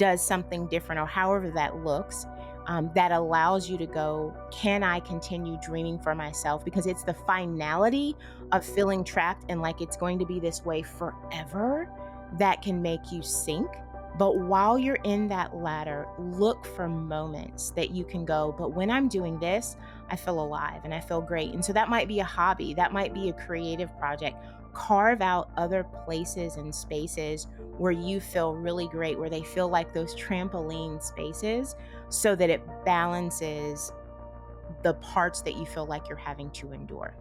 does something different, or however that looks, that allows you to go, can I continue dreaming for myself? Because it's the finality of feeling trapped and like it's going to be this way forever that can make you sink. But while you're in that ladder, look for moments that you can go, but when I'm doing this, I feel alive and I feel great. And so that might be a hobby, that might be a creative project. Carve out other places and spaces where you feel really great, where they feel like those trampoline spaces, so that it balances the parts that you feel like you're having to endure.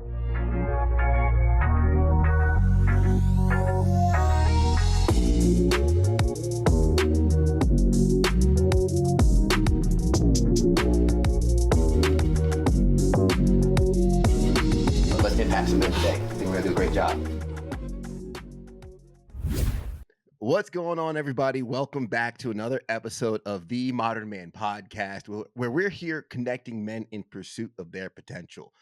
Let's impact some men today. I think we're going to do a great job. What's going on, everybody? Welcome back to another episode of the Modern Man Podcast, where we're here connecting men in pursuit of their potential.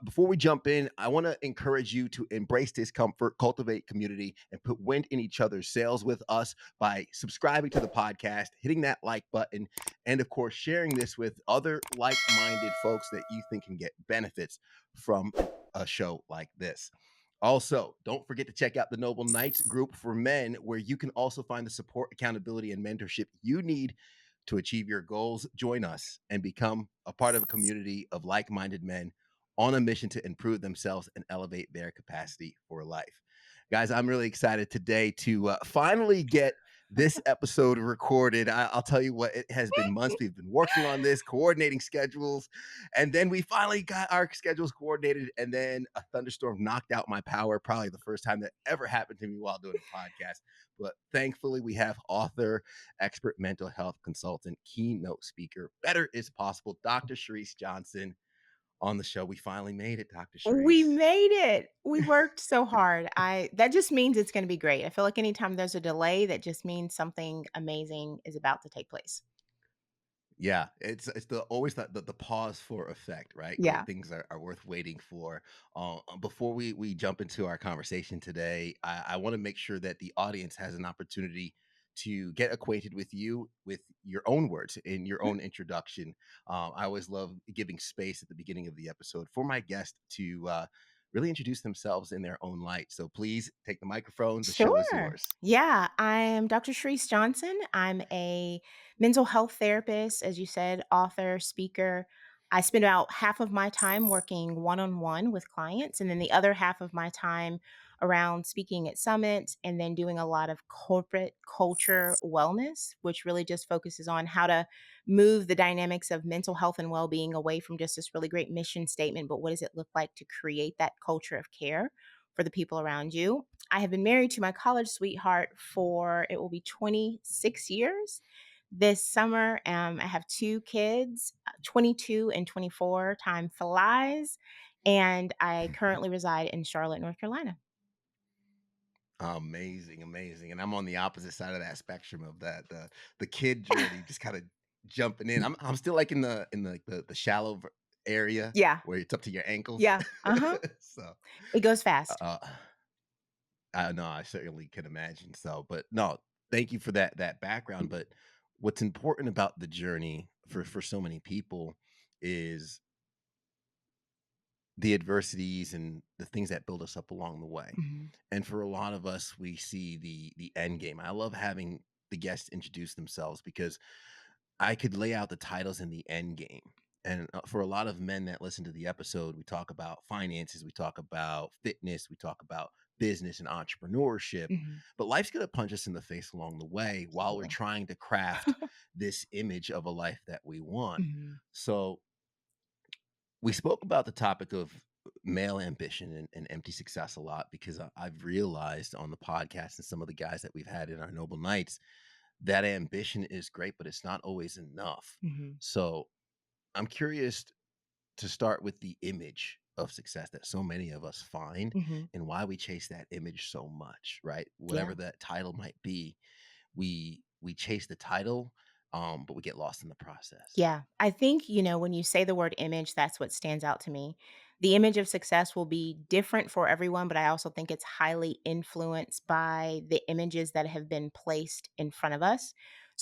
Before we jump in, I want to encourage you to embrace discomfort, cultivate community, and put wind in each other's sails with us by subscribing to the podcast, hitting that like button, and of course, sharing this with other like-minded folks that you think can get benefits from a show like this. Also, don't forget to check out the Noble Knights group for men, where you can also find the support, accountability, and mentorship you need to achieve your goals. Join us and become a part of a community of like-minded men on a mission to improve themselves and elevate their capacity for life. Guys, I'm really excited today to finally get this episode recorded. I'll tell you what, it has been months. We've been working on this, coordinating schedules, and then we finally got our schedules coordinated, and then a thunderstorm knocked out my power, probably the first time that ever happened to me while doing a podcast. But thankfully, we have author, expert mental health consultant, keynote speaker, better is possible, Dr. Charryse Johnson, on the show. We finally made it, Dr. We Charryse. made it. We worked so hard. That just means it's going to be great. I feel like anytime there's a delay, that just means something amazing is about to take place. Yeah, it's always the pause for effect, right? Yeah. Great things are worth waiting for. Before we jump into our conversation today, I want to make sure that the audience has an opportunity to get acquainted with you with your own words in your own introduction. I always love giving space at the beginning of the episode for my guest to really introduce themselves in their own light. So please take the microphone. The show is Sure. yours. Yeah, I am Dr. Charryse Johnson. I'm a mental health therapist, as you said, author, speaker. I spend about half of my time working one-on-one with clients, and then the other half of my time around speaking at summits, and then doing a lot of corporate culture wellness, which really just focuses on how to move the dynamics of mental health and well-being away from just this really great mission statement, but what does it look like to create that culture of care for the people around you. I have been married to my college sweetheart for, it will be 26 years this summer. I have two kids, 22 and 24. Time flies. And I currently reside in Charlotte, North Carolina. Amazing, amazing. And I'm on the opposite side of that spectrum of that, the kid journey, just kind of jumping in. I'm still like in the shallow area Yeah. where it's up to your ankles. Yeah. Uh-huh. So It goes fast. I know, I certainly can imagine. So, but no, thank you for that background. But what's important about the journey for so many people is the adversities and the things that build us up along the way. Mhm. And for a lot of us, we see the end game. I love having the guests introduce themselves because I could lay out the titles in the end game. And for a lot of men that listen to the episode, we talk about finances, we talk about fitness, we talk about business and entrepreneurship. Mhm. But life's going to punch us in the face along the way while we're Absolutely. trying to craft this image of a life that we want. Mhm. So we spoke about the topic of male ambition and empty success a lot because I've realized on the podcast and some of the guys that we've had in our Noble Knights that ambition is great, but it's not always enough. Mhm. So I'm curious to start with the image of success that so many of us find Mhm. and why we chase that image so much, right? Whatever Yeah. that title might be, we chase the title, but we get lost in the process. Yeah. I think, when you say the word image, that's what stands out to me. The image of success will be different for everyone, but I also think it's highly influenced by the images that have been placed in front of us.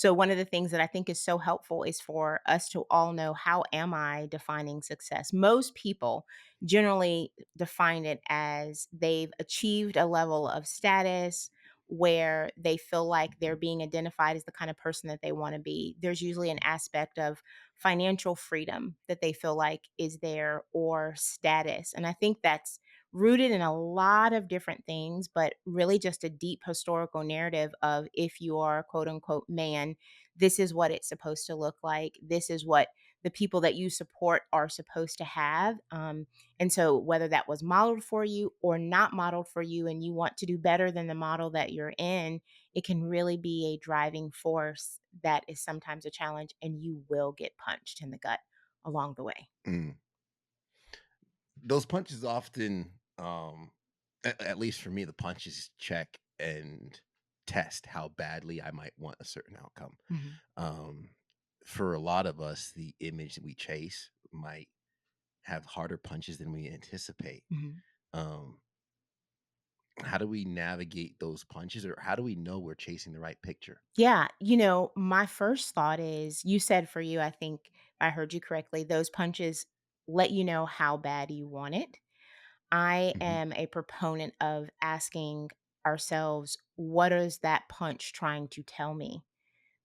So one of the things that I think is so helpful is for us to all know, how am I defining success? Most people generally define it as they've achieved a level of status where they feel like they're being identified as the kind of person that they want to be. There's usually an aspect of financial freedom that they feel like is there, or status. And I think that's rooted in a lot of different things, but really just a deep historical narrative of, if you are quote unquote man, this is what it's supposed to look like. This is what the people that you support are supposed to have. And so, whether that was modeled for you or not modeled for you, and you want to do better than the model that you're in, it can really be a driving force that is sometimes a challenge, and you will get punched in the gut along the way. Mm. Those punches often, at least for me, the punches check and test how badly I might want a certain outcome. Mhm. Um, for a lot of us, the image that we chase might have harder punches than we anticipate. Mhm. Um, how do we navigate those punches, or how do we know we're chasing the right picture? Yeah, my first thought is, you said for you, I think if I heard you correctly, those punches let you know how bad you want it. I Mhm. am a proponent of asking ourselves, what is that punch trying to tell me?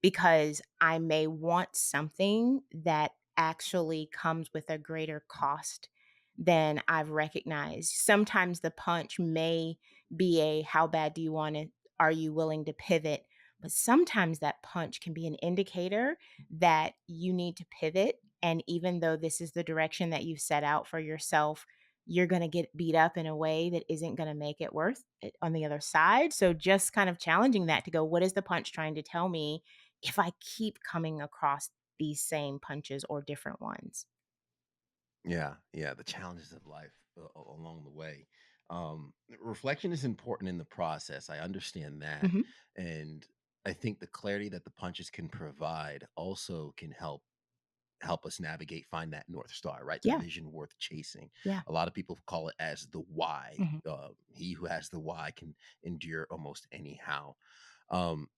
Because I may want something that actually comes with a greater cost than I've recognized. Sometimes the punch may be a, how bad do you want it? Are you willing to pivot? But sometimes that punch can be an indicator that you need to pivot. And even though this is the direction that you've set out for yourself, you're going to get beat up in a way that isn't going to make it worth it on the other side. So just kind of challenging that to go, what is the punch trying to tell me if I keep coming across these same punches or different ones? Yeah, yeah, the challenges of life along the way. Reflection is important in the process. I understand that, Mhm. and I think the clarity that the punches can provide also can help us navigate, find that north star, right? The Yeah, vision worth chasing. yeah. A lot of people call it as the why. Mhm, He who has the why can endure almost anyhow. Um,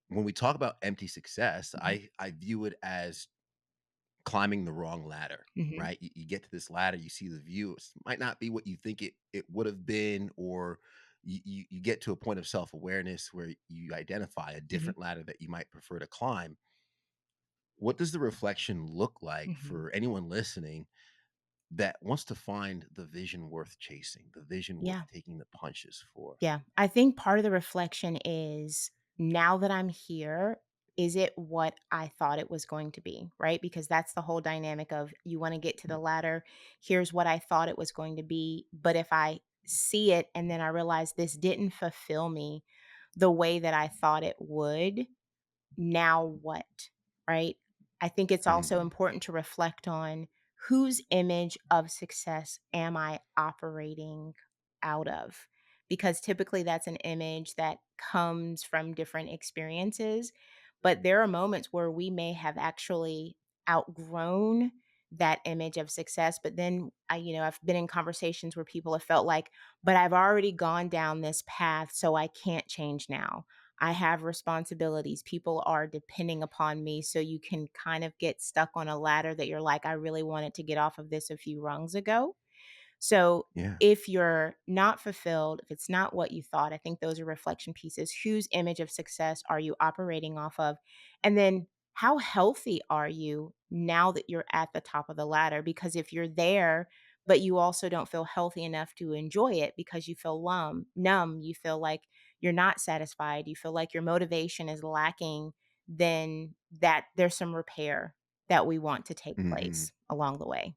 when we talk about empty success, mhm, I view it as climbing the wrong ladder, mhm, right? You get to this ladder, you see the view. Might not be what you think it would have been, or you get to a point of self awareness where you identify a mhm, different ladder that you might prefer to climb. What does the reflection look like mhm. for anyone listening that wants to find the vision worth chasing, the vision worth Yeah. taking the punches for? Yeah, I think part of the reflection is, now that I'm here, is it what I thought it was going to be, right? Because that's the whole dynamic of, you want to get to the ladder. Here's what I thought it was going to be. But if I see it and then I realize this didn't fulfill me the way that I thought it would, now what, right? I think it's also Mhm, important to reflect on, whose image of success am I operating out of? Because typically that's an image that comes from different experiences. But there are moments where we may have actually outgrown that image of success. But then I've been in conversations where people have felt like, but I've already gone down this path, so I can't change now. I have responsibilities. People are depending upon me. So you can kind of get stuck on a ladder that you're like, I really wanted to get off of this a few rungs ago. So yeah. if you're not fulfilled, if it's not what you thought, I think those are reflection pieces. Whose image of success are you operating off of? And then, how healthy are you now that you're at the top of the ladder? Because if you're there, but you also don't feel healthy enough to enjoy it because you feel numb, you feel like you're not satisfied, you feel like your motivation is lacking, then that there's some repair that we want to take Mhm. place along the way.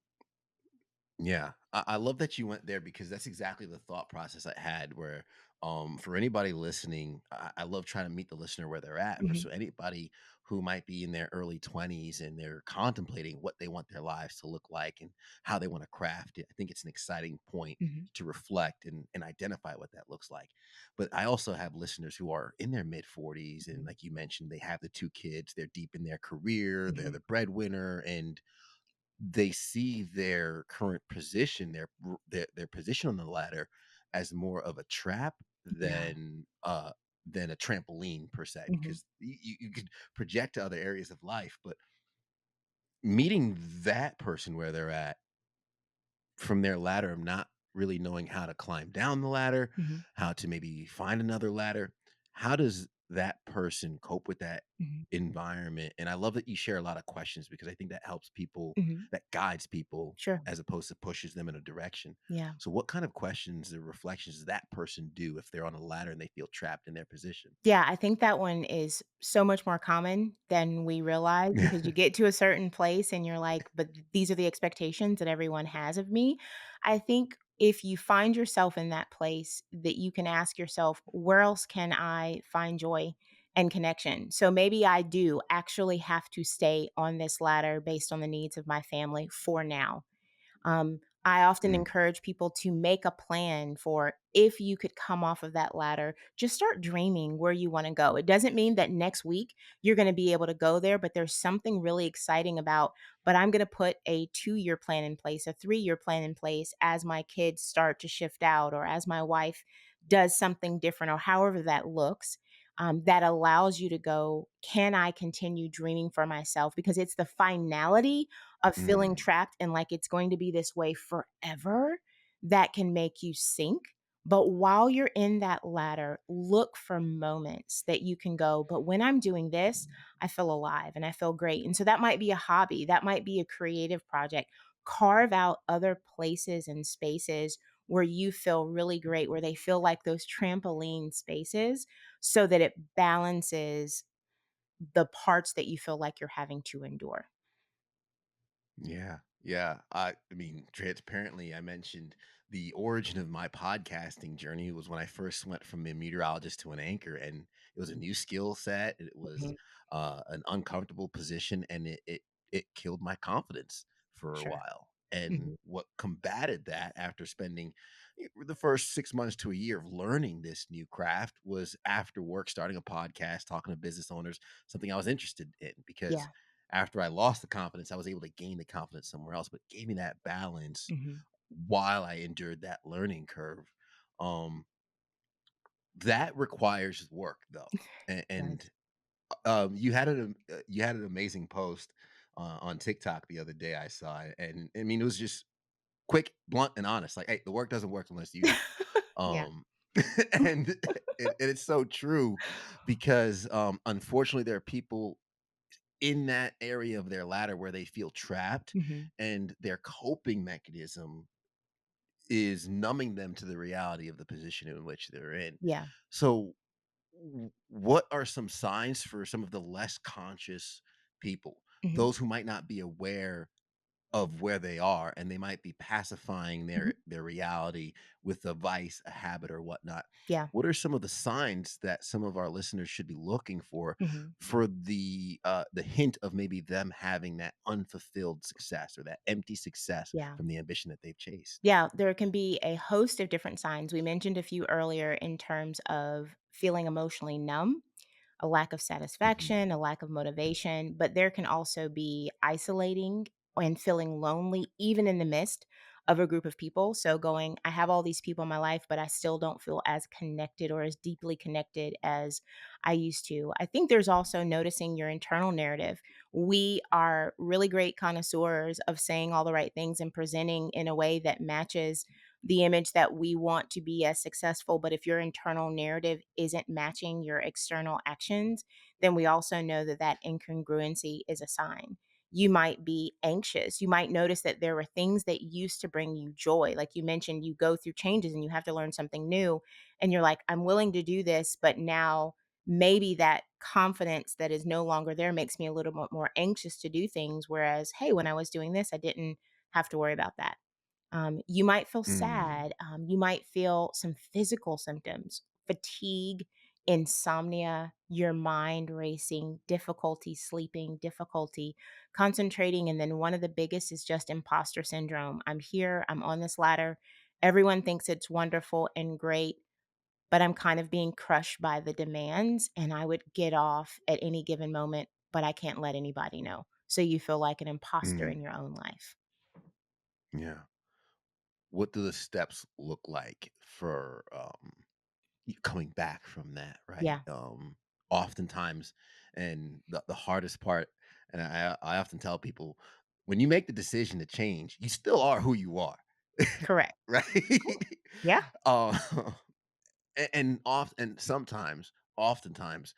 Yeah, I love that you went there because that's exactly the thought process I had. Where, for anybody listening, I love trying to meet the listener where they're at. For Mhm, so anybody who might be in their early 20s and they're contemplating what they want their lives to look like and how they want to craft it, I think it's an exciting point mhm, to reflect and identify what that looks like. But I also have listeners who are in their mid 40s, and mhm, like you mentioned, they have the two kids, they're deep in their career, they're mhm. the breadwinner, and they see their current position, their position on the ladder as more of a trap Yeah. than than a trampoline per se, Mhm. because you could project to other areas of life, but meeting that person where they're at from their ladder, not really knowing how to climb down the ladder, Mhm. how to maybe find another ladder. How does that person cope with that Mhm. environment? And I love that you share a lot of questions because I think that helps people, Mhm. that guides people Sure. as opposed to pushes them in a direction. Yeah. So, what kind of questions or reflections does that person do if they're on a ladder and they feel trapped in their position? Yeah, I think that one is so much more common than we realize because you get to a certain place and you're like, but these are the expectations that everyone has of me. I think if you find yourself in that place, that you can ask yourself, where else can I find joy and connection? So maybe I do actually have to stay on this ladder based on the needs of my family for now. I often Mm, encourage people to make a plan for if you could come off of that ladder, just start dreaming where you want to go. It doesn't mean that next week you're going to be able to go there, but there's something really exciting about, but I'm going to put a 2 year plan in place, a 3 year plan in place as my kids start to shift out or as my wife does something different or however that looks. That allows you to go, can I continue dreaming for myself? Because it's the finality of feeling mm, trapped and like it's going to be this way forever that can make you sink. But while you're in that ladder, look for moments that you can go, but when I'm doing this, I feel alive and I feel great. And so that might be a hobby, that might be a creative project. Carve out other places and spaces where you feel really great, where they feel like those trampoline spaces so that it balances the parts that you feel like you're having to endure. yeah, yeah. I mean, transparently, I mentioned the origin of my podcasting journey was when I first went from a meteorologist to an anchor, and it was a new skill set. It was Mhm. an uncomfortable position, and it killed my confidence for a Sure. while. And Mhm. what combated that after spending the first 6 months to a year of learning this new craft was after work, starting a podcast, talking to business owners, something I was interested in because Yeah. after I lost the confidence, I was able to gain the confidence somewhere else, but gave me that balance Mhm. while I endured that learning curve. Um, that requires work though. And Does. you had an amazing post on TikTok the other day I saw it, and I mean it was just quick, blunt, and honest. Like, hey, the work doesn't work unless you do. Yeah. Um, and it's so true because unfortunately there are people in that area of their ladder where they feel trapped, Mhm. and their coping mechanism is numbing them to the reality of the position in which they're in. Yeah. So, what are some signs for some of the less conscious people, Mhm. those who might not be aware of where they are, and they might be pacifying Mhm. their reality with a vice, a habit, or whatnot? Yeah. What are some of the signs that some of our listeners should be looking Mhm. for the hint of maybe them having that unfulfilled success or that empty success Yeah. from the ambition that they've chased? Yeah, there can be a host of different signs. We mentioned a few earlier in terms of feeling emotionally numb, a lack of Mhm. satisfaction, a lack of motivation, but there can also be isolating and feeling lonely, even in the midst of a group of people. So, going, I have all these people in my life, but I still don't feel as connected or as deeply connected as I used to. I think there's also noticing your internal narrative. We are really great connoisseurs of saying all the right things and presenting in a way that matches the image that we want to be as successful. But if your internal narrative isn't matching your external actions, then we also know that that incongruency is a sign. You might be anxious. You might notice that there were things that used to bring you joy. Like you mentioned, you go through changes and you have to learn something new. And you're like, I'm willing to do this, but now maybe that confidence that is no longer there makes me a little bit more anxious to do things. Whereas, hey, when I was doing this, I didn't have to worry about that. You might feel Mm, sad. You might feel some physical symptoms, fatigue, insomnia, your mind racing, difficulty sleeping, difficulty concentrating. And then one of the biggest is just imposter syndrome. I'm here, I'm on this ladder. Everyone thinks it's wonderful and great, but I'm kind of being crushed by the demands. And I would get off at any given moment, but I can't let anybody know. So you feel like an imposter in mm, your own life. yeah. What do the steps look like for, coming back from that, right? Yeah, Oftentimes, and the hardest part, and I often tell people, when you make the decision to change, you still are who you are, correct. right? Cool. Yeah. uh, and sometimes, oftentimes,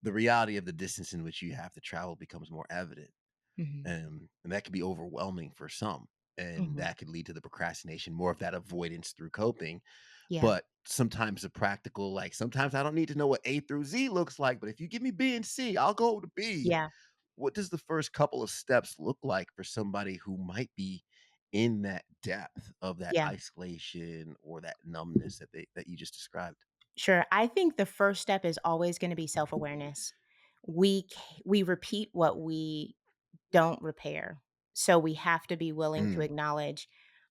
the reality of the distance in which you have to travel becomes more evident, Mhm, and that can be overwhelming for some, and mhm. that could lead to the procrastination, more of that avoidance through coping. Yeah, But sometimes the practical, like, sometimes I don't need to know what A through Z looks like, but if you give me B and C, I'll go to B. yeah, What does the first couple of steps look like for somebody who might be in that depth of that yeah. isolation or that numbness that you just described? Sure. I think the first step is always gonna be self-awareness. We repeat what we don't repair. So we have to be willing to Mm, acknowledge,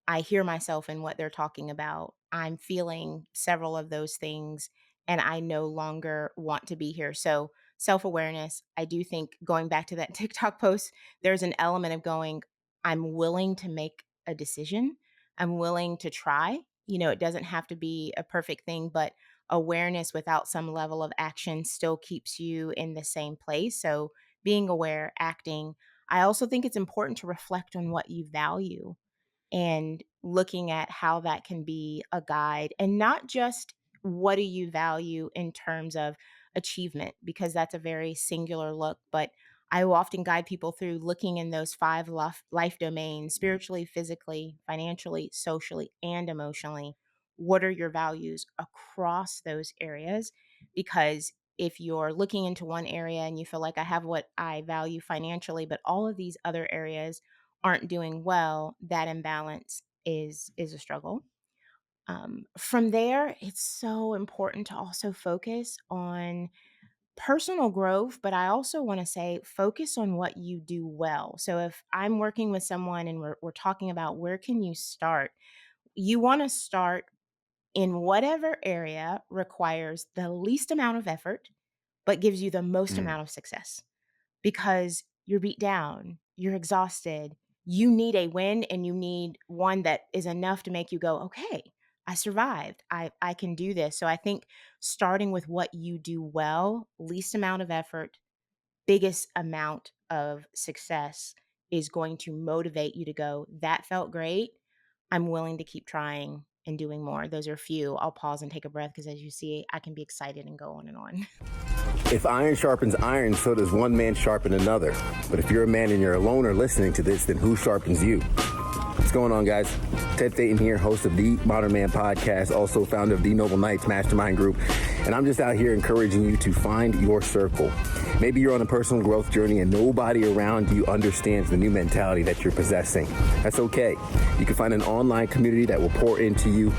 I hear myself in what they're talking about. I'm feeling several of those things and I no longer want to be here. So self-awareness, I do think going back to that TikTok post, there's an element of going, I'm willing to make a decision. I'm willing to try. It doesn't have to be a perfect thing, but awareness without some level of action still keeps you in the same place. So being aware, acting, I also think it's important to reflect on what you value and looking at how that can be a guide and not just what do you value in terms of achievement, because that's a very singular look. But I will often guide people through looking in those five life domains: spiritually, physically, financially, socially, and emotionally. What are your values across those areas? Because if you're looking into one area and you feel like I have what I value financially, but all of these other areas aren't doing well, that imbalance is a struggle. From there, it's so important to also focus on personal growth, but I also want to say focus on what you do well. So if I'm working with someone and we're talking about where can you start, you want to start in whatever area requires the least amount of effort, but gives you the most mm, amount of success because you're beat down, you're exhausted, you need a win and you need one that is enough to make you go, "Okay, I survived. I can do this." So I think starting with what you do well, least amount of effort, biggest amount of success is going to motivate you to go, "That felt great. I'm willing to keep trying and doing more." Those are few. I'll pause and take a breath because as you see, I can be excited and go on and on. If iron sharpens iron, so does one man sharpen another. But if you're a man and you're alone or listening to this, then who sharpens you? What's going on, guys? Ted Phaeton here, host of the Modern Man Podcast, also founder of the Noble Knights Mastermind Group. And I'm just out here encouraging you to find your circle. Maybe you're on a personal growth journey and nobody around you understands the new mentality that you're possessing. That's okay. You can find an online community that will pour into you,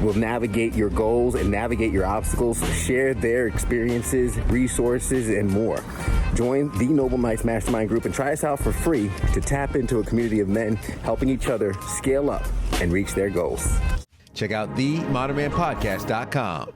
will navigate your goals and navigate your obstacles, share their experiences, resources, and more. Join the Noble Knights Mastermind Group and try us out for free to tap into a community of men helping each other scale up and reach their goals. Check out themodernmanpodcast.com.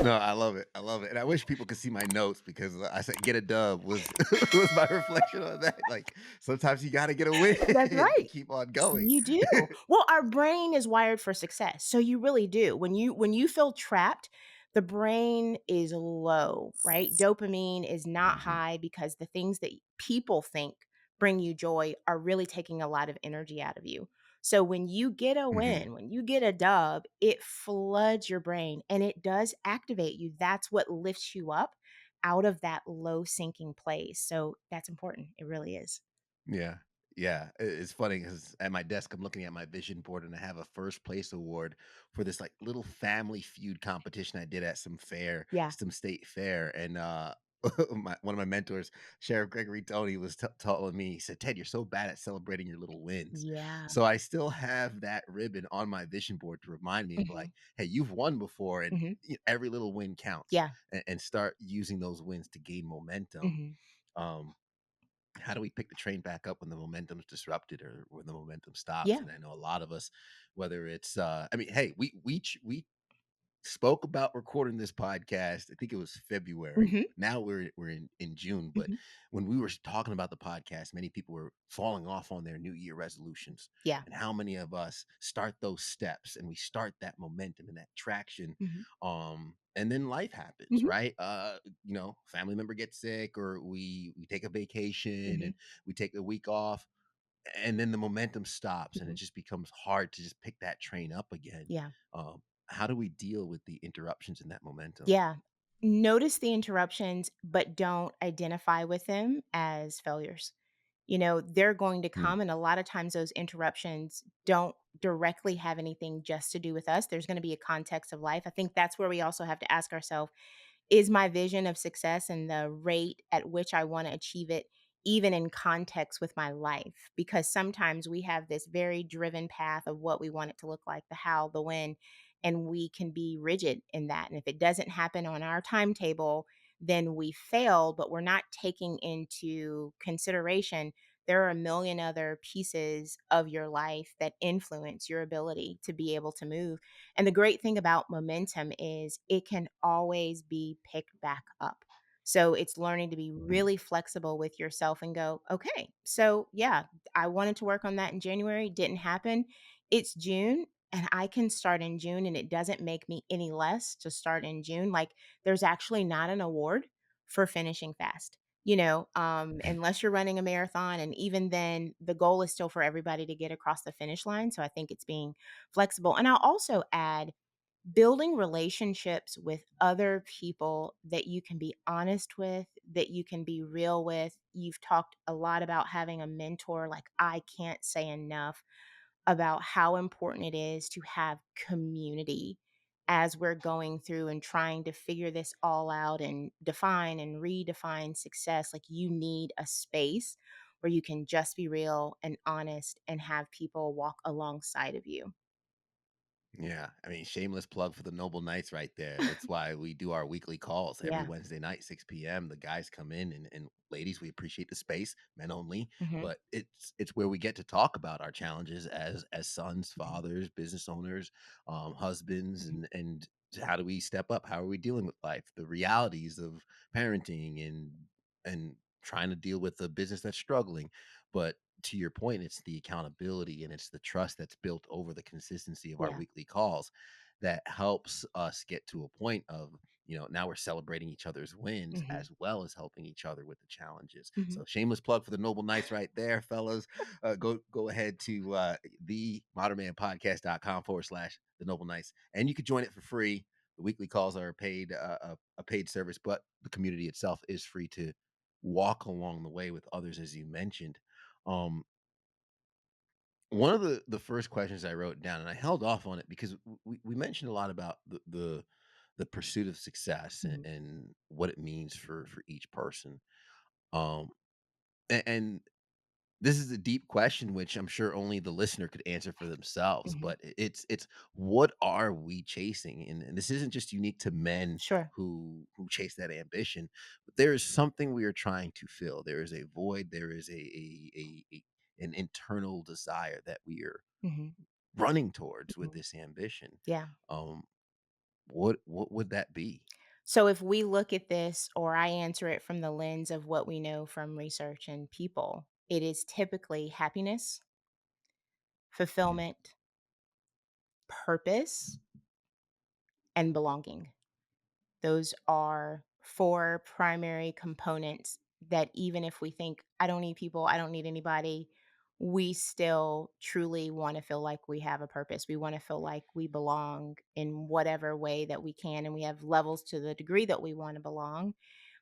no, I love it. I love it. And I wish people could see my notes because I said get a dub was was my reflection on that. Like sometimes you gotta get a That's win to right. keep on going. You do. Well, our brain is wired for success. So you really do. When you feel trapped, the brain is low, right? Dopamine is not Mhm. high because the things that people think bring you joy are really taking a lot of energy out of you. So when you get a Mhm. win, when you get a dub, it floods your brain and it does activate you. That's what lifts you up out of that low sinking place. So that's important. It really is. Yeah. Yeah. It's funny because at my desk, I'm looking at my vision board and I have a first place award for this like little family feud competition I did at Yeah. some state fair. And one of my mentors, Sheriff Gregory Tony, was telling me, he said, Ted, you're so bad at celebrating your little wins. Yeah. So I still have that ribbon on my vision board to remind me of like, Mhm. hey, you've won before and Mhm. every little win counts, Yeah. and start using those wins to gain momentum. Mhm. Um, how do we pick the train back up when the momentum's disrupted or when the momentum stops? Yeah. And I know a lot of us, whether it's, I mean, hey, we spoke about recording this podcast. I think it was February. Mhm. Now we're in June, but Mhm. when we were talking about the podcast, many people were falling off on their New Year resolutions. Yeah. And how many of us start those steps and we start that momentum and that traction, Mhm. and then life happens, Mhm, right? Family member gets sick, or we take a vacation mhm, and we take a week off, and then the momentum stops, and it mhm. just becomes hard to just pick that train up again. Yeah. How do we deal with the interruptions in that momentum? Yeah. Notice the interruptions, but don't identify with them as failures. They're going to Hmm. come, and a lot of times those interruptions don't directly have anything just to do with us. There's going to be a context of life. I think that's where we also have to ask ourselves, is my vision of success and the rate at which I want to achieve it even in context with my life? Because sometimes we have this very driven path of what we want it to look like, the how, the when, and we can be rigid in that. And if it doesn't happen on our timetable, then we failed, but we're not taking into consideration there are a million other pieces of your life that influence your ability to be able to move. And the great thing about momentum is it can always be picked back up. So it's learning to be really flexible with yourself and go, okay, so yeah, I wanted to work on that in January, didn't happen. It's June, and I can start in June, and it doesn't make me any less to start in June. Like, there's actually not an award for finishing fast. Unless you're running a marathon. And even then, the goal is still for everybody to get across the finish line. So I think it's being flexible. And I'll also add building relationships with other people that you can be honest with, that you can be real with. You've talked a lot about having a mentor. Like, I can't say enough about how important it is to have community as we're going through and trying to figure this all out and define and redefine success. Like, you need a space where you can just be real and honest and have people walk alongside of you. Yeah, I mean, shameless plug for the Noble Knights right there. That's why we do our weekly calls every Yeah. Wednesday night, 6 p.m. The guys come in, and ladies, we appreciate the space, men only, Mhm. but it's where we get to talk about our challenges as sons, Mhm. fathers, business owners, husbands, Mhm. and how do we step up? How are we dealing with life? The realities of parenting and trying to deal with a business that's struggling. But to your point, it's the accountability and it's the trust that's built over the consistency of our Yeah. weekly calls that helps us get to a point of, now we're celebrating each other's wins Mhm. as well as helping each other with the challenges. Mhm. So shameless plug for the Noble Knights right there, fellas. Go ahead to the modernmanpodcast.com/the Noble Knights, and you could join it for free. The weekly calls are a paid service, but the community itself is free to walk along the way with others, as you mentioned. um, One of the first questions I wrote down, and I held off on it because we mentioned a lot about the pursuit of success and, Mhm. and what it means for each person. Um, and this is a deep question, which I'm sure only the listener could answer for themselves. Mhm. But it's what are we chasing? And this isn't just unique to men Sure. who chase that ambition. But there is something we are trying to fill. There is a void. There is a an internal desire that we are Mhm. running towards with Mhm. this ambition. Yeah. Um, what would that be? So if we look at this, or I answer it from the lens of what we know from research and people, it is typically happiness, Mhm. fulfillment, purpose, and belonging. Those are four primary components that, even if we think, I don't need people, I don't need anybody, we still truly want to feel like we have a purpose. We want to feel like we belong in whatever way that we can. And we have levels to the degree that we want to belong.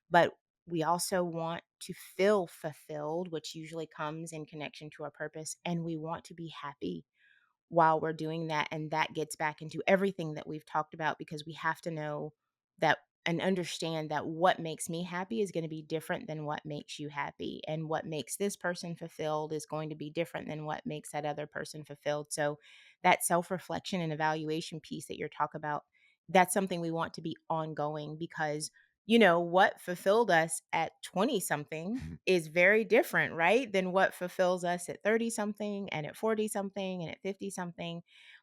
But we also want to feel fulfilled, which usually comes in connection to our purpose. And we want to be happy while we're doing that. And that gets back into everything that we've talked about, because we have to know that and understand that what makes me happy is going to be different than what makes you happy. And what makes this person fulfilled is going to be different than what makes that other person fulfilled. So, that self reflection and evaluation piece that you're talking about, that's something we want to be ongoing, because what fulfilled us at 20 something is very different, right? Than what fulfills us at 30 something and at 40 something and at 50 something.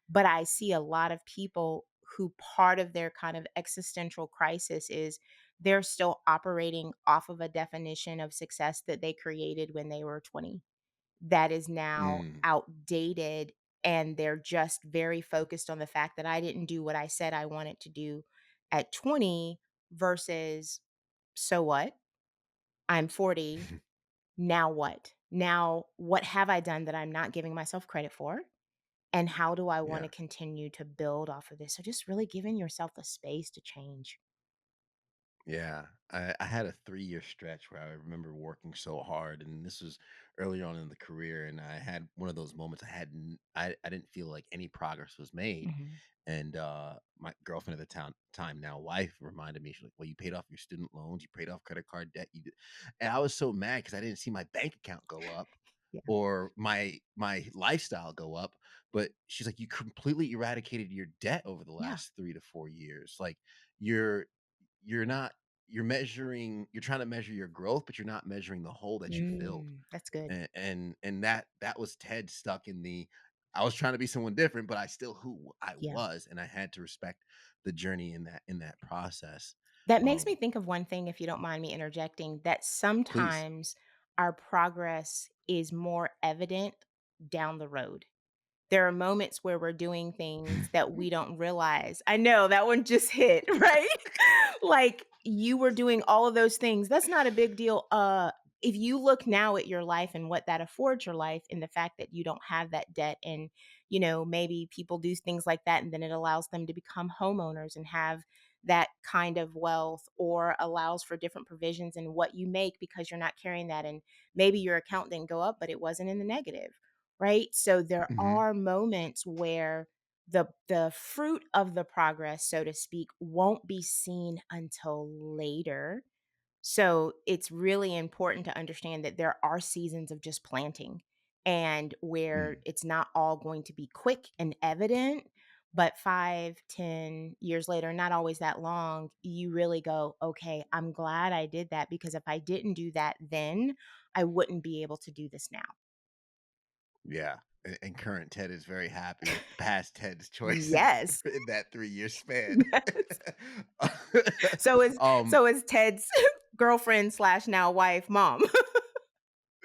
But I see a lot of people who, part of their kind of existential crisis is they're still operating off of a definition of success that they created when they were 20 that is now Mm, outdated, and they're just very focused on the fact that I didn't do what I said I wanted to do at 20 versus so what? I'm 40. Now what? Now, what have I done that I'm not giving myself credit for? And how do I want Yeah. to continue to build off of this? So just really giving yourself the space to change. Yeah, I had a 3-year stretch where I remember working so hard, and this was early on in the career, and I had one of those moments I didn't feel like any progress was made, Mhm. and, my girlfriend at the time, now wife, reminded me, she's like, "Well, you paid off your student loans, you paid off credit card debt, you did," and I was so mad because I didn't see my bank account go up Yeah. or my lifestyle go up, but she's like, "You completely eradicated your debt over the Yeah. last 3 to 4 years, like, you're you're not you're trying to measure your growth, but you're not measuring the hole that you filled." That's good. And that was Ted stuck in the I was trying to be someone different, but I still who I Yeah. was, and I had to respect the journey in that process. That makes me Um, think of one thing, if you don't mind me interjecting, that Please. sometimes our progress is more evident down the road. There are moments where we're doing things that we don't realize. I know that one just hit, right? Like, you were doing all of those things. That's not a big deal. If you look now at your life and what that affords your life and the fact that you don't have that debt and, maybe people do things like that and then it allows them to become homeowners and have that kind of wealth or allows for different provisions in what you make because you're not carrying that and maybe your account didn't go up but it wasn't in the negative, right? So there Mhm. are moments where the fruit of the progress, so to speak, won't be seen until later. So it's really important to understand that there are seasons of just planting and where Mm. it's not all going to be quick and evident. But 5, 10 years later, not always that long, you really go, okay, I'm glad I did that because if I didn't do that then, I wouldn't be able to do this now. Yeah, and current Ted is very happy with past Ted's choices Yes. in that 3-year span. Yes. So is Um, so is Ted's girlfriend slash now wife mom.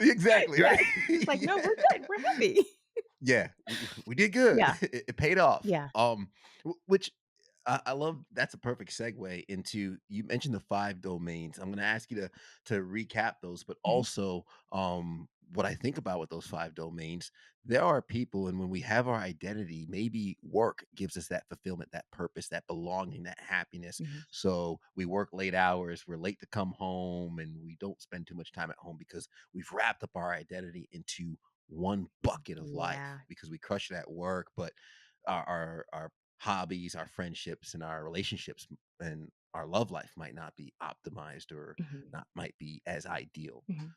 exactly, right? Yes. It's like, "No, we're Yeah. good. We're happy." Yeah, we did good. Yeah. It paid off. Yeah. Which I love. That's a perfect segue into you mentioned the 5 domains. I'm gonna ask you to recap those, but Mhm. also, what I think about with those 5 domains, there are people, and when we have our identity, maybe work gives us that fulfillment, that purpose, that belonging, that happiness. Mhm. So we work late hours, we're late to come home, and we don't spend too much time at home because we've wrapped up our identity into one bucket of life Yeah. because we crush it at work, but our hobbies, our friendships, and our relationships and our love life might not be optimized or Mhm. not might be as ideal. Mhm.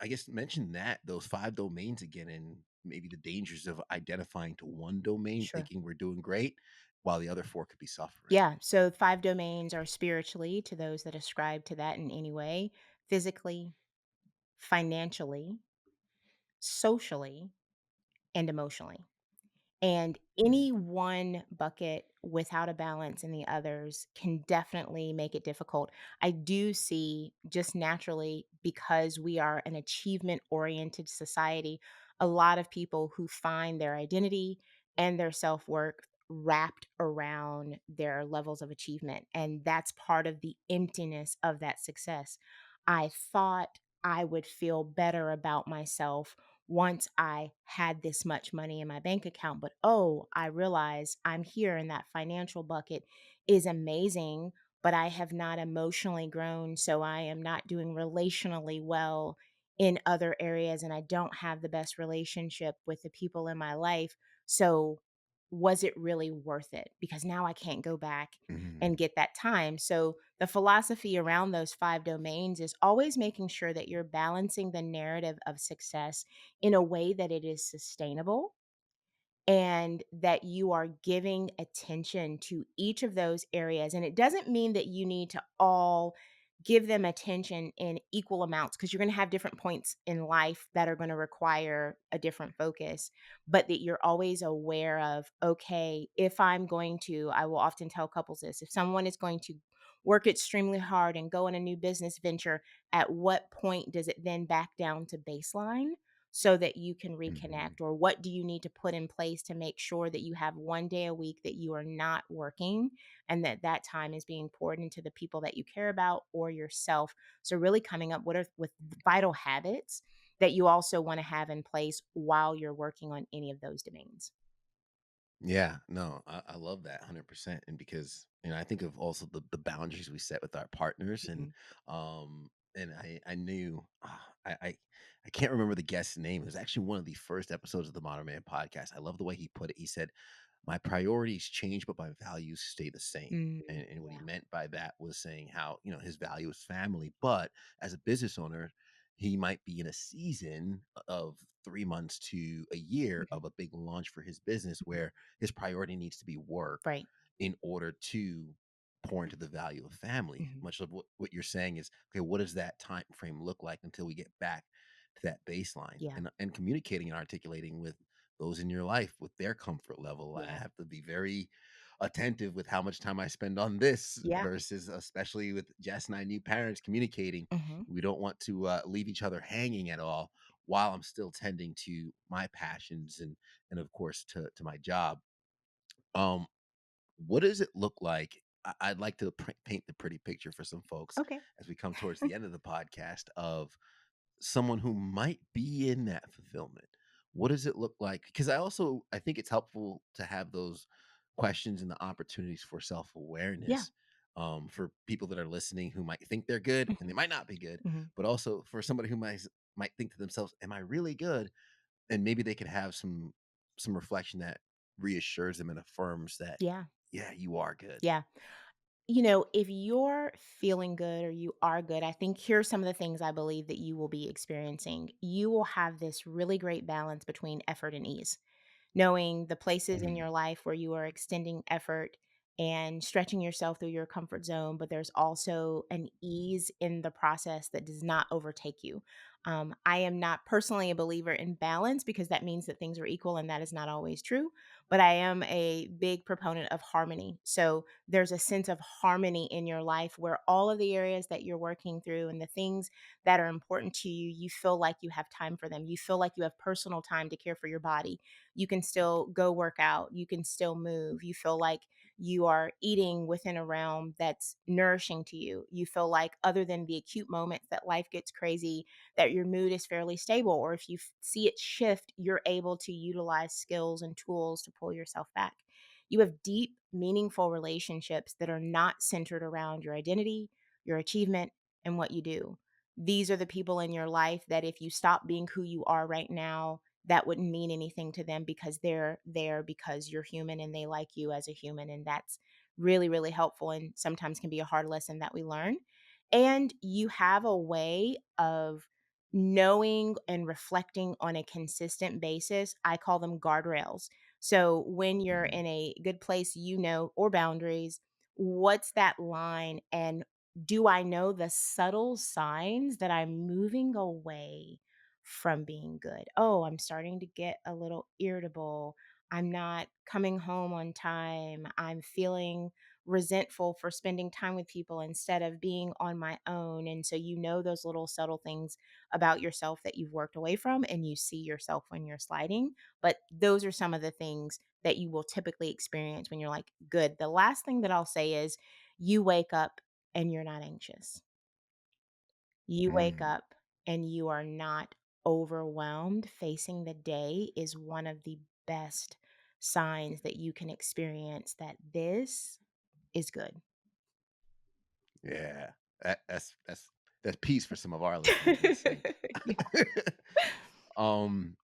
I guess mention that those 5 domains again, and maybe the dangers of identifying to one domain, Sure. thinking we're doing great, while the other 4 could be suffering. Yeah, so 5 domains are spiritually to those that ascribe to that in any way, physically, financially, socially, and emotionally. And Mm, any one bucket without a balance in the others can definitely make it difficult. I do see just naturally because we are an achievement oriented society, a lot of people who find their identity and their self worth wrapped around their levels of achievement. And that's part of the emptiness of that success. I thought I would feel better about myself once I had this much money in my bank account. But oh, I realize I'm here and that financial bucket is amazing, but I have not emotionally grown. So I am not doing relationally well in other areas and I don't have the best relationship with the people in my life. So was it really worth it? Because now I can't go back mhm. and get that time. So the philosophy around those 5 domains is always making sure that you're balancing the narrative of success in a way that it is sustainable and that you are giving attention to each of those areas. And it doesn't mean that you need to all give them attention in equal amounts because you're going to have different points in life that are going to require a different focus, but that you're always aware of, okay, if I'm going to, I will often tell couples this, if someone is going to work extremely hard and go in a new business venture, at what point does it then back down to baseline? so that you can Mhm. reconnect? Or what do you need to put in place to make sure that you have one day a week that you are not working and that that time is being poured into the people that you care about or yourself? So really coming up with vital habits that you also want to have in place while you're working on any of those domains. Yeah, no, I love that 100%. And because, I think of also the boundaries we set with our partners, Mhm. and I knew, I can't remember the guest's name. It was actually one of the first episodes of the Modern Man podcast. I love the way he put it. He said, "My priorities change, but my values stay the same." And what he Yeah. meant by that was saying how, his value is family, but as a business owner, he might be in a season of 3 months to a year Mhm. of a big launch for his business Mhm. where his priority needs to be work Right. in order to pour into the value of family. Mhm. Much of what you're saying is, okay, what does that time frame look like until we get back to that baseline? Yeah. And communicating and articulating with those in your life with their comfort level. I Yeah. have to be very attentive with how much time I spend on this Yeah. versus, especially with Jess and I, new parents communicating. Mhm. We don't want to leave each other hanging at all while I'm still tending to my passions and of course to my job. Um, what does it look like? I'd like to paint the pretty picture for some folks Okay. as we come towards the end of the podcast of someone who might be in that fulfillment. What does it look like? Because I think it's helpful to have those questions and the opportunities for Yeah. self-awareness, for people that are listening who might think they're good and they Mhm. might not be good, Mhm. but also for somebody who might think to themselves, "Am I really good?" And maybe they could have some reflection that reassures them and affirms that, Yeah. "Yeah, you are good." Yeah. If you're feeling good or you are good, I think here's some of the things I believe that you will be experiencing. You will have this really great balance between effort and ease, knowing the places in Mm, your life where you are extending effort and stretching yourself through your comfort zone, but there's also an ease in the process that does not overtake you. I am not personally a believer in balance because that means that things are equal, and that is not always true. But I am a big proponent of harmony. So there's a sense of harmony in your life where all of the areas that you're working through and the things that are important to you, you feel like you have time for them. You feel like you have personal time to care for your body. You can still go work out, you can still move. You feel like you are eating within a realm that's nourishing to you. You feel like, other than the acute moments that life gets crazy, that your mood is fairly stable. Or if you see it shift, you're able to utilize skills and tools to pull yourself back. You have deep, meaningful relationships that are not centered around your identity, your achievement, and what you do. These are the people in your life that if you stop being who you are right now, that wouldn't mean anything to them because they're there because you're human and they like you as a human. And that's really, really helpful and sometimes can be a hard lesson that we learn. And you have a way of knowing and reflecting on a consistent basis. I call them guardrails. So when you're mm, in a good place, or boundaries, what's that line? And do I know the subtle signs that I'm moving away from being good? Oh, I'm starting to get a little irritable. I'm not coming home on time. I'm feeling resentful for spending time with people instead of being on my own. And so you know those little subtle things about yourself that you've worked away from and you see yourself when you're sliding. But those are some of the things that you will typically experience when you're like, good. The last thing that I'll say is you wake up and you're not anxious. You wake mm. up and you are not overwhelmed. Facing the day is one of the best signs that you can experience that this is good. Yeah, that's peace for some of our listeners listening. Yeah. Um,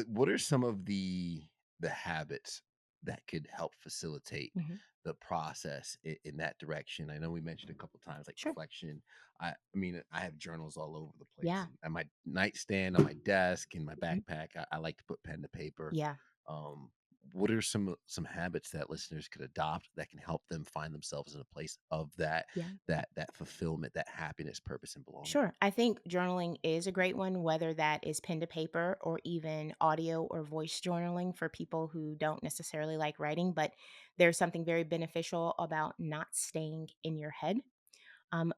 what are some of the habits that could help facilitate Mhm. the process in that direction? I know we mentioned a couple times like Sure. reflection. I mean, I have journals all over the place, Yeah. and at my nightstand, on my desk, in my Mhm. backpack. I like to put pen to paper. Yeah. Um, what are some habits that listeners could adopt that can help them find themselves in a place of Yeah. that fulfillment, that happiness, purpose, and belonging? Sure. I think journaling is a great one, whether that is pen to paper or even audio or voice journaling for people who don't necessarily like writing. But there's something very beneficial about not staying in your head.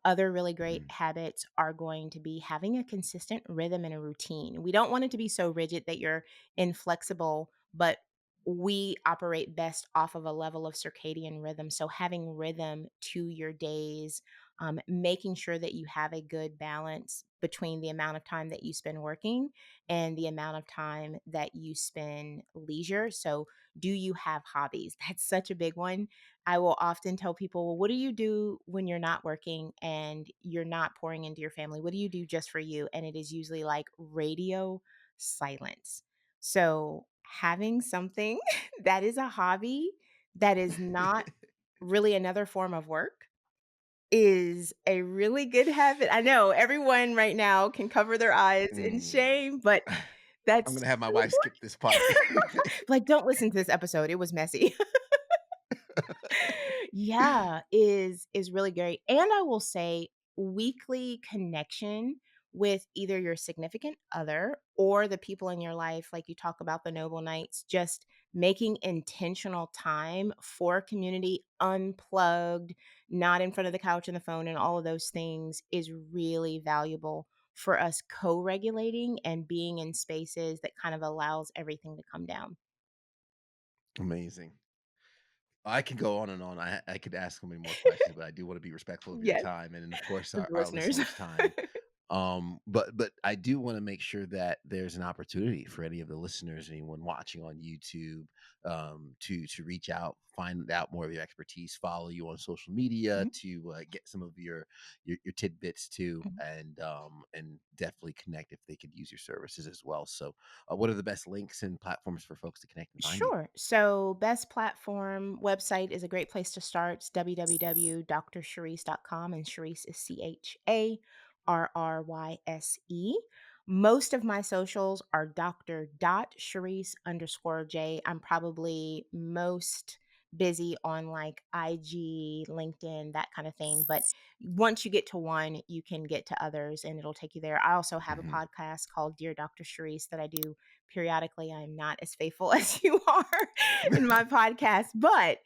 Other really great Mhm. habits are going to be having a consistent rhythm and a routine. We don't want it to be so rigid that you're inflexible, but we operate best off of a level of circadian rhythm. So, having rhythm to your days, making sure that you have a good balance between the amount of time that you spend working and the amount of time that you spend leisure. So, do you have hobbies? That's such a big one. I will often tell people, well, what do you do when you're not working and you're not pouring into your family? What do you do just for you? And it is usually like radio silence. So, having something that is a hobby that is not really another form of work is a really good habit. I know everyone right now can cover their eyes in Mm. shame, but I'm that's gonna have my so wife skip this part. important. Like, don't listen to this episode. It was messy. Yeah, is really great. And I will say weekly connection with either your significant other or the people in your life, like you talk about the noble nights, just making intentional time for community, unplugged, not in front of the couch and the phone and all of those things is really valuable for us co-regulating and being in spaces that kind of allows everything to come down. Amazing. I could go on and on. I could ask so many more questions, but I do want to be respectful of your Yes, time and, of course, for the our listeners. listeners' time. But I do want to make sure that there's an opportunity for any of the listeners, anyone watching on YouTube, to reach out, find out more of your expertise, follow you on social media, Mhm, to get some of your tidbits too, mhm. and definitely connect if they could use your services as well. So, what are the best links and platforms for folks to connect and find you? Sure. So, best platform website is a great place to start. It's www.drcharisse.com, and Charisse is Charryse. Most of my socials are Dr. Charisse _J. I'm probably most busy on like IG, LinkedIn, that kind of thing. But once you get to one, you can get to others and it'll take you there. I also have a Mhm. podcast called Dear Dr. Charisse that I do periodically. I'm not as faithful as you are in my podcast, but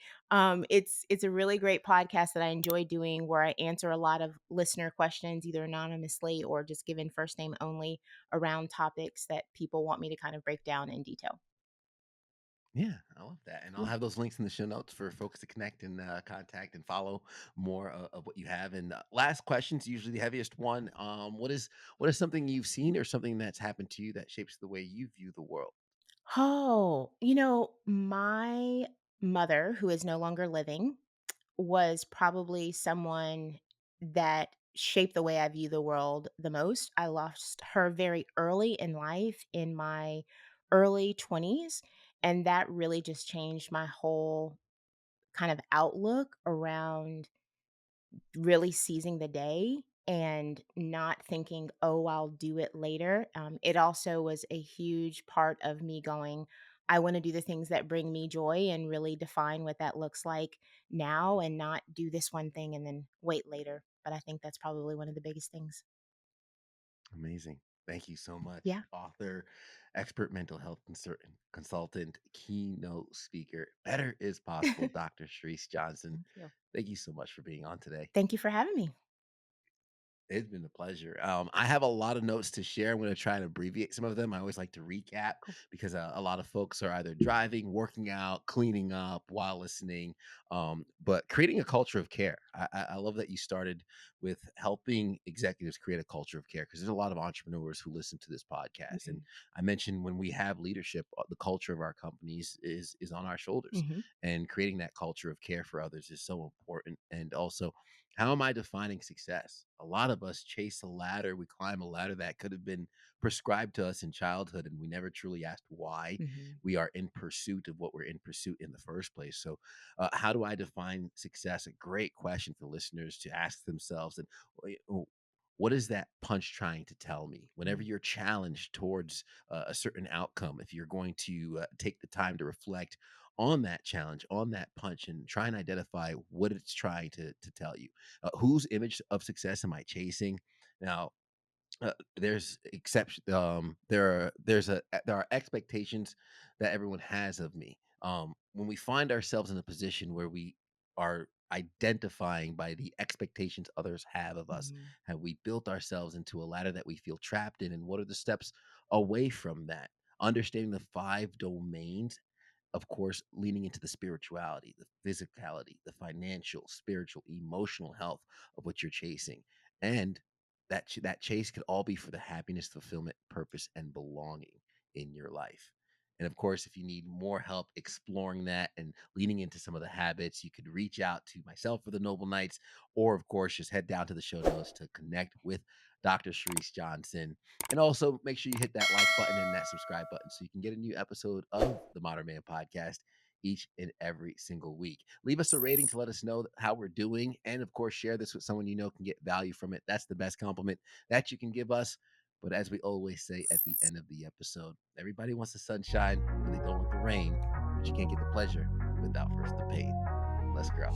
it's a really great podcast that I enjoy doing where I answer a lot of listener questions, either anonymously or just given first name only around topics that people want me to kind of break down in detail. Yeah, I love that, and I'll Yeah. have those links in the show notes for folks to connect and contact and follow more of what you have. And last question's usually the heaviest one. What is something you've seen or something that's happened to you that shapes the way you view the world? Oh, my mother, who is no longer living, was probably someone that shaped the way I view the world the most. I lost her very early in life in my early 20s, and that really just changed my whole kind of outlook around really seizing the day and not thinking, "Oh, I'll do it later." It also was a huge part of me going, "I wanna do the things that bring me joy and really define what that looks like now and not do this one thing and then wait later." But I think that's probably one of the biggest things. Amazing. Thank you so much. Yeah. Author, expert mental health consultant, keynote speaker. Better is possible, Dr. Charisse Johnson. Thank you. Thank you so much for being on today. Thank you for having me. It's been a pleasure. I have a lot of notes to share. I'm going to try and abbreviate some of them. I always like to recap Cool. because a lot of folks are either driving, working out, cleaning up while listening. But creating a culture of care. I love that you started with helping executives create a culture of care because there's a lot of entrepreneurs who listen to this podcast. And Mhm. I mentioned when we have leadership, the culture of our companies is on our shoulders, Mhm. and creating that culture of care for others is so important. And also, how am I defining success? A lot of us chase a ladder. We climb a ladder that could have been prescribed to us in childhood, and we never truly asked why Mhm. we are in pursuit of what we're in pursuit in the first place. So, how do I define success? A great question for listeners to ask themselves. And what is that punch trying to tell me? Whenever Mhm. you're challenged towards a certain outcome, if you're going to take the time to reflect on that challenge, on that punch, and try and identify what it's trying to tell you. Whose image of success am I chasing? Now, there's exception. There are expectations that everyone has of me. When we find ourselves in a position where we are identifying by the expectations others have of us? Mhm. Have we built ourselves into a ladder that we feel trapped in? And what are the steps away from that? Understanding the 5 domains, of course, leaning into the spirituality, the physicality, the financial, spiritual, emotional health of what you're chasing. And that chase could all be for the happiness, fulfillment, purpose, and belonging in your life. And of course, if you need more help exploring that and leaning into some of the habits, you could reach out to myself for the Noble Knights, or of course, just head down to the show notes to connect with Dr. Charryse Johnson. And also make sure you hit that like button and that subscribe button so you can get a new episode of the Modern Man Podcast each and every single week. Leave us a rating to let us know how we're doing. And of course, share this with someone you know can get value from it. That's the best compliment that you can give us. But as we always say at the end of the episode, everybody wants the sunshine, but they don't want the rain. But you can't get the pleasure without first the pain. Let's grow.